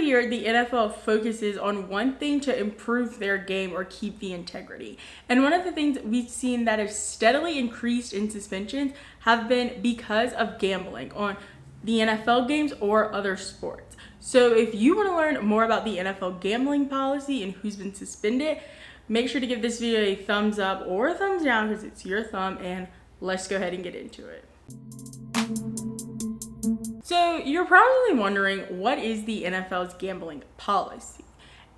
year, the NFL focuses on one thing to improve their game or keep the integrity. And one of the things we've seen that has steadily increased in suspensions have been because of gambling on the NFL games or other sports. So if you want to learn more about the NFL gambling policy and who's been suspended, make sure to give this video a thumbs up or a thumbs down because it's your thumb, and let's go ahead and get into it. So you're probably wondering, what is the NFL's gambling policy?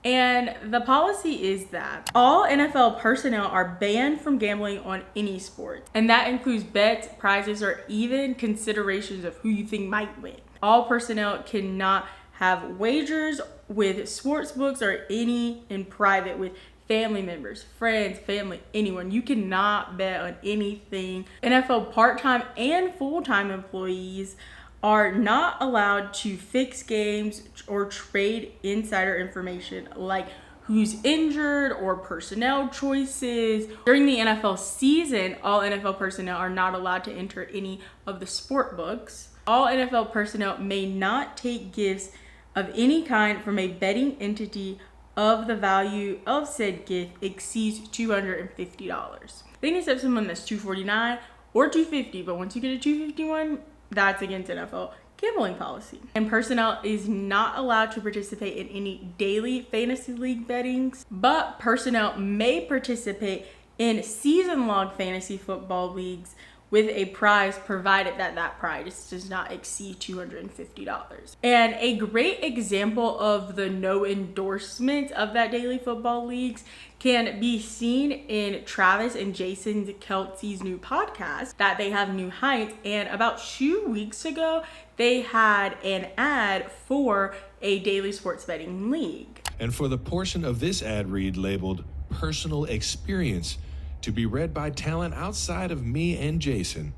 And the policy is that all NFL personnel are banned from gambling on any sport. And that includes bets, prizes, or even considerations of who you think might win. All personnel cannot have wagers with sports books or any in private with family members, friends, family, anyone. You cannot bet on anything. NFL part-time and full-time employees are not allowed to fix games or trade insider information like who's injured or personnel choices. During the NFL season, all NFL personnel are not allowed to enter any of the sport books. All NFL personnel may not take gifts of any kind from a betting entity of the value of said gift exceeds $250. They can accept someone that's $249 or $250, but once you get a $251, that's against NFL gambling policy. And personnel is not allowed to participate in any daily fantasy league bettings, but personnel may participate in season-long fantasy football leagues with a prize provided that that prize does not exceed $250. And a great example of the no endorsement of that daily football leagues can be seen in Travis and Jason Kelce's new podcast that they have, New Heights. And about 2 weeks ago, they had an ad for a daily sports betting league. And for the portion of this ad read labeled personal experience, to be read by talent outside of me and Jason,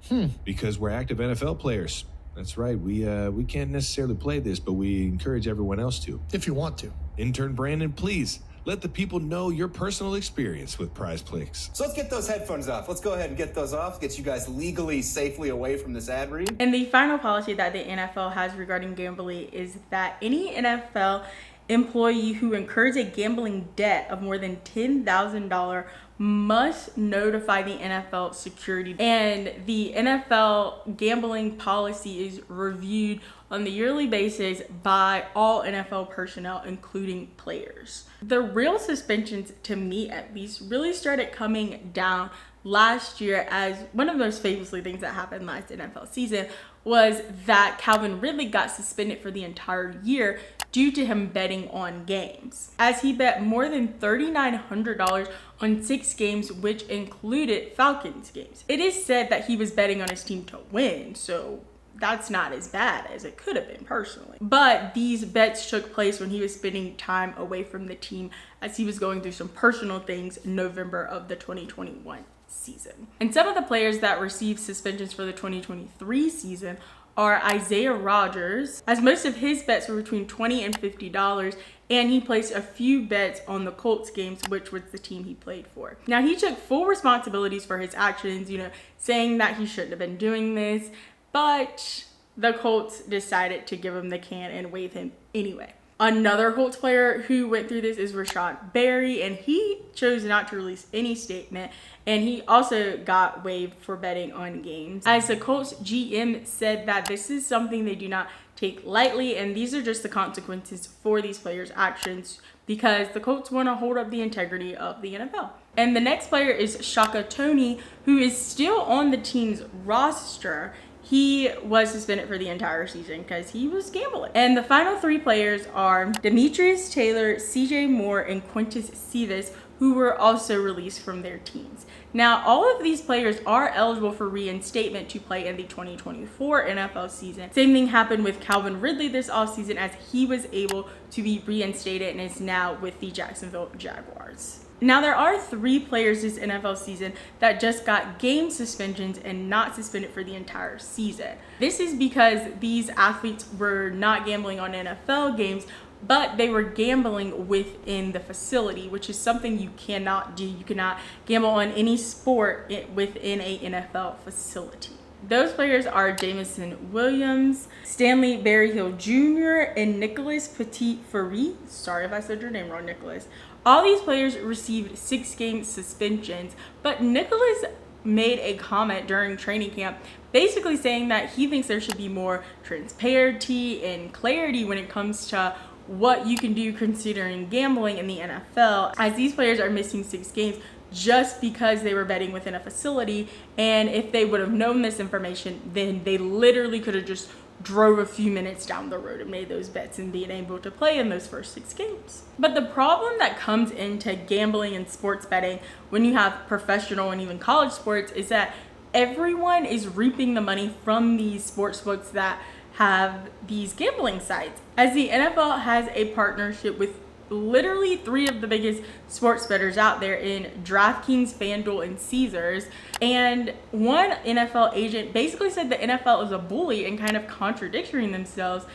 because we're active NFL players. That's right. We can't necessarily play this, but we encourage everyone else to. If you want to. Intern Brandon, please let the people know your personal experience with Prize Picks. So let's get those headphones off. Let's go ahead and get those off. Get you guys legally, safely away from this ad read. And the final policy that the NFL has regarding gambling is that any NFL employee who incurs a gambling debt of more than $10,000 must notify the NFL security. And the NFL gambling policy is reviewed on the yearly basis by all NFL personnel, including players. The real suspensions, to me at least, really started coming down last year, as one of those famously things that happened last NFL season was that Calvin Ridley got suspended for the entire year due to him betting on games, as he bet more than $3,900 on 6 games, which included Falcons games. It is said that he was betting on his team to win, so that's not as bad as it could have been personally. But these bets took place when he was spending time away from the team as he was going through some personal things in November of the 2021 season. And some of the players that received suspensions for the 2023 season are Isaiah Rodgers, as most of his bets were between $20 and $50, and he placed a few bets on the Colts games, which was the team he played for. Now, he took full responsibilities for his actions, saying that he shouldn't have been doing this, but the Colts decided to give him the can and waive him anyway. Another Colts player who went through this is Rashad Berry, and he chose not to release any statement, and he also got waived for betting on games. As the Colts GM said that this is something they do not take lightly, and these are just the consequences for these players' actions because the Colts want to hold up the integrity of the NFL. And the next player is Shaka Toney, who is still on the team's roster. He was suspended for the entire season because he was gambling. And the final 3 players are Demetrius Taylor, CJ Moore, and Quintus Cephas, who were also released from their teams. Now, all of these players are eligible for reinstatement to play in the 2024 NFL season. Same thing happened with Calvin Ridley this offseason, as he was able to be reinstated and is now with the Jacksonville Jaguars. Now, there are 3 players this NFL season that just got game suspensions and not suspended for the entire season. This is because these athletes were not gambling on NFL games, but they were gambling within the facility, which is something you cannot do. You cannot gamble on any sport within a NFL facility. Those players are Jamison Williams, Stanley Berryhill Jr., and Nicholas Petit-Ferry. Sorry if I said your name wrong, Nicholas. All these players received 6-game suspensions, but Nicholas made a comment during training camp basically saying that he thinks there should be more transparency and clarity when it comes to what you can do considering gambling in the NFL, as these players are missing 6 games just because they were betting within a facility. And if they would have known this information, then they literally could have just drove a few minutes down the road and made those bets and being able to play in those first 6 games. But the problem that comes into gambling and sports betting when you have professional and even college sports is that everyone is reaping the money from these sports books that have these gambling sites, as the NFL has a partnership with literally 3 of the biggest sports bettors out there in DraftKings, FanDuel, and Caesars. And one NFL agent basically said the NFL is a bully and kind of contradicting themselves,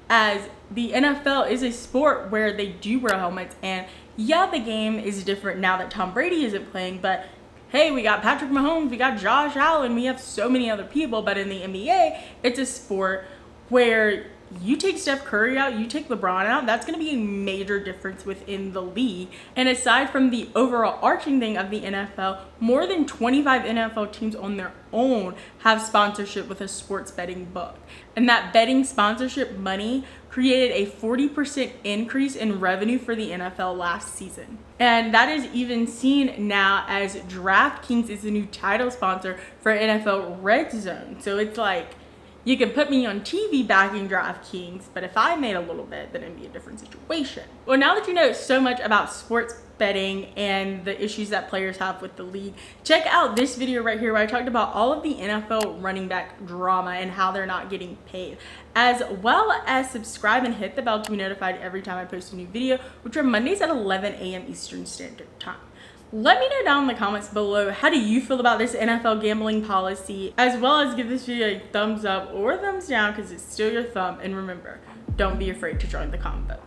as the NFL is a sport where they do wear helmets. And yeah, the game is different now that Tom Brady isn't playing, but hey, we got Patrick Mahomes, we got Josh Allen, we have so many other people. But in the NBA, it's a sport where you take Steph Curry out, you take LeBron out, that's going to be a major difference within the league. And aside from the overall arching thing of the NFL, more than 25 NFL teams on their own have sponsorship with a sports betting book. And that betting sponsorship money created a 40% increase in revenue for the NFL last season. And that is even seen now as DraftKings is the new title sponsor for NFL Red Zone. So it's like, you can put me on TV backing DraftKings, but if I made a little bit, then it'd be a different situation. Well, now that you know so much about sports betting and the issues that players have with the league, check out this video right here where I talked about all of the NFL running back drama and how they're not getting paid, as well as subscribe and hit the bell to be notified every time I post a new video, which are Mondays at 11 a.m. Eastern Standard Time. Let me know down in the comments below, how do you feel about this NFL gambling policy, as well as give this video a thumbs up or a thumbs down because it's still your thumb. And remember, don't be afraid to join the convo.